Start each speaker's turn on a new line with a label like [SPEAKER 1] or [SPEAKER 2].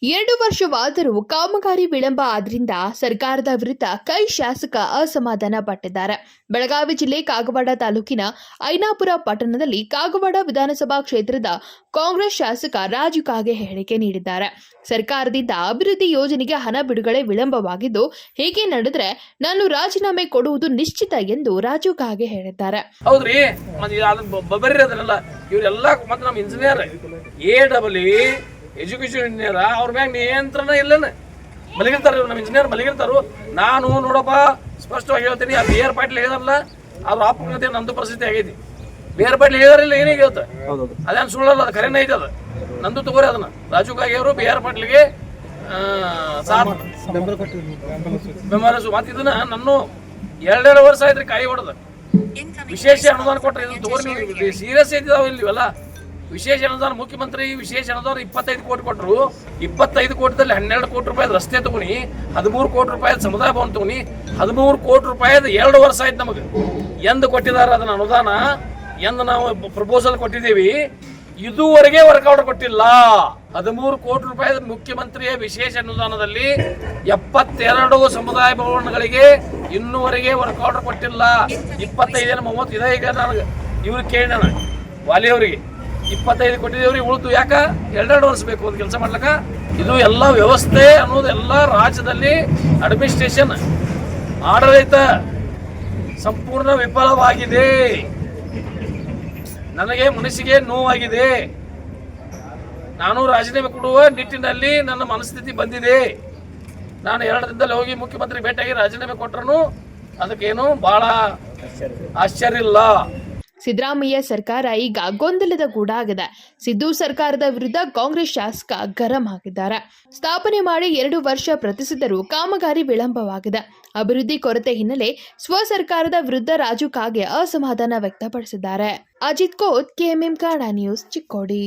[SPEAKER 1] 2 ವರ್ಷವಾದರೂ ಕಾಮಗಾರಿ ವಿಳಂಬ ಆದ್ರಿಂದ ಸರ್ಕಾರದ ವಿರುದ್ಧ ಕೈ ಶಾಸಕ ಅಸಮಾಧಾನ ಪಟ್ಟಿದ್ದಾರೆ. ಬೆಳಗಾವಿ ಜಿಲ್ಲೆ ಕಾಗವಾಡ ತಾಲೂಕಿನ ಐನಾಪುರ ಪಟ್ಟಣದಲ್ಲಿ ಕಾಗವಾಡ ವಿಧಾನಸಭಾ ಕ್ಷೇತ್ರದ ಕಾಂಗ್ರೆಸ್ ಶಾಸಕ ರಾಜು ಕಾಗೆ ಹೇಳಿಕೆ ನೀಡಿದ್ದಾರೆ. ಸರ್ಕಾರದಿಂದ ಅಭಿವೃದ್ಧಿ ಯೋಜನೆಗೆ ಹಣ ಬಿಡುಗಡೆ ವಿಳಂಬವಾಗಿದ್ದು, ಹೀಗೆ ನಡೆದರೆ ನಾನು ರಾಜೀನಾಮೆ ಕೊಡುವುದು ನಿಶ್ಚಿತ ಎಂದು ರಾಜು ಕಾಗೆ ಹೇಳಿದ್ದಾರೆ.
[SPEAKER 2] ಹೌದ್ರಿ, ಇವರೆಲ್ಲ ಮತ್ತೆ ನಮ್ಮ ಇಂಜಿನಿಯರ್ ಎಜುಕೇಶನ್ ಇಂಜಿನಿಯರ್ ಅವ್ರ ಮ್ಯಾಗ ನಿಯಂತ್ರಣ ಇಲ್ಲನ ಮಲಗಿರ್ತಾರ. ನಮ್ಮ ಇಂಜಿನಿಯರ್ ಮಲಗಿರ್ತಾರು. ನಾನು ನೋಡಪ್ಪ ಸ್ಪಷ್ಟವಾಗಿ ಹೇಳ್ತೀನಿ, ಆ ಬಿ ಆರ್ ಪಾಟೀಲ್ ಹೇಳಿದಾರಲ್ಲ, ಅವ್ರ ಆಪುಕತೆ ನಂದು ಪರಿಸ್ಥಿತಿ ಆಗೈತಿ. ಬಿ ಆರ್ ಪಾಟೀಲ್ ಹೇಳಿದಾರಿಲ್ಲ, ಏನೇ ಹೇಳ್ತ ಅದೇನು ಸುಳ್ಳಲ್ಲ, ಅದು ಕರೆನೇ ಐತೆ. ಅದು ನಂದು ತಗೋರಿ. ಅದನ್ನ ರಾಜು ಕಾಗೆ ಅವರು ಬಿ ಆರ್ ಪಾಟೀಲ್ಗೆ ಬೆಂಬಲಿಸು. ಮತ್ತೆ ಇದನ್ನ ನಾನು 2 ವರ್ಷ ಆಯ್ತ್ರಿ ಕಾಯಿ ಹೊಡೆದ. ವಿಶೇಷ ಅನುದಾನ ಕೊಟ್ರೆ ಇದನ್ನ ತಗೋರಿ, ಸೀರಿಯಸ್ ಐತಿದಾವ ಇಲ್ಲಿವಲ್ಲ. ವಿಶೇಷ ಅನುದಾನ ಮುಖ್ಯಮಂತ್ರಿ ವಿಶೇಷ ಅನುದಾನ 25 ಕೋಟಿ ಕೊಟ್ಟರು. 25 ಕೋಟಿದಲ್ಲಿ 12 ಕೋಟಿ ರೂಪಾಯಿ ರಸ್ತೆ ತಗೊನಿ, 13 ಕೋಟಿ ರೂಪಾಯಿ ಸಮುದಾಯ ಭವನ ತಗೊನಿ, 13 ಕೋಟಿ ರೂಪಾಯಿ 2 ವರ್ಷ ಆಯ್ತು ನಮಗೆ. ಎಂದು ಕೊಟ್ಟಿದ್ದಾರೆ ಅದನ್ನ ಅನುದಾನ, ಎಂದು ನಾವು ಪ್ರಪೋಸಲ್ ಕೊಟ್ಟಿದ್ದೀವಿ, ಇದುವರೆಗೆ ವರ್ಕೌಟ್ ಕೊಟ್ಟಿಲ್ಲ. 13 ಕೋಟಿ ರೂಪಾಯಿ ಮುಖ್ಯಮಂತ್ರಿಯ ವಿಶೇಷ ಅನುದಾನದಲ್ಲಿ 72 ಸಮುದಾಯ ಭವನಗಳಿಗೆ ಇನ್ನೂವರೆಗೆ ವರ್ಕೌಟ್ ಕೊಟ್ಟಿಲ್ಲ. 25 30 ಇದೆ. ಈಗ ನನಗೆ ಇವ್ರಿಗೆ ಕೇಳಿ ನಾನು ವಾಲಿ ಅವರಿಗೆ 25 ಕೊಟ್ಟಿದ್ದೇವ್ರಿ, ಉಳಿದು ಯಾಕ 2 ವರ್ಷ ಬೇಕು ಒಂದು ಕೆಲಸ ಮಾಡ್ಲಕ್ಕ. ಇದು ಎಲ್ಲ ವ್ಯವಸ್ಥೆ ಅನ್ನೋದು ಎಲ್ಲ ರಾಜ್ಯದಲ್ಲಿ ಅಡ್ಮಿನಿಸ್ಟ್ರೇಷನ್ ಆಡಳಿತ ಸಂಪೂರ್ಣ ವಿಫಲವಾಗಿದೆ. ನನಗೆ ಮನಸ್ಸಿಗೆ ನೋವಾಗಿದೆ. ನಾನು ರಾಜೀನಾಮೆ ಕೊಡುವ ನಿಟ್ಟಿನಲ್ಲಿ ನನ್ನ ಮನಸ್ಥಿತಿ ಬಂದಿದೆ. ನಾನು 2 ದಿನದಲ್ಲಿ ಹೋಗಿ ಮುಖ್ಯಮಂತ್ರಿ ಭೇಟಿಯಾಗಿ ರಾಜೀನಾಮೆ ಕೊಟ್ಟರು ಅದಕ್ಕೇನು ಬಹಳ ಆಶ್ಚರ್ಯ ಇಲ್ಲ.
[SPEAKER 1] ಸಿದ್ದರಾಮಯ್ಯ ಸರ್ಕಾರ ಈಗ ಗೊಂದಲದ ಗೂಡಾಗಿದೆ. ಸಿದ್ದು ಸರ್ಕಾರದ ವಿರುದ್ಧ ಕಾಂಗ್ರೆಸ್ ಶಾಸಕ ಗರಂ ಆಗಿದ್ದಾರೆ. ಸ್ಥಾಪನೆ ಮಾಡಿ 2 ವರ್ಷ ಪ್ರತಿಸಿದರೂ ಕಾಮಗಾರಿ ವಿಳಂಬವಾಗಿದೆ. ಅಭಿವೃದ್ಧಿ ಕೊರತೆ ಹಿನ್ನೆಲೆ ಸರ್ಕಾರದ ವಿರುದ್ಧ ರಾಜು ಕಾಗೆ ಅಸಮಾಧಾನ ವ್ಯಕ್ತಪಡಿಸಿದ್ದಾರೆ. Ajit Koth, KMM Kannada news, Chikkodi.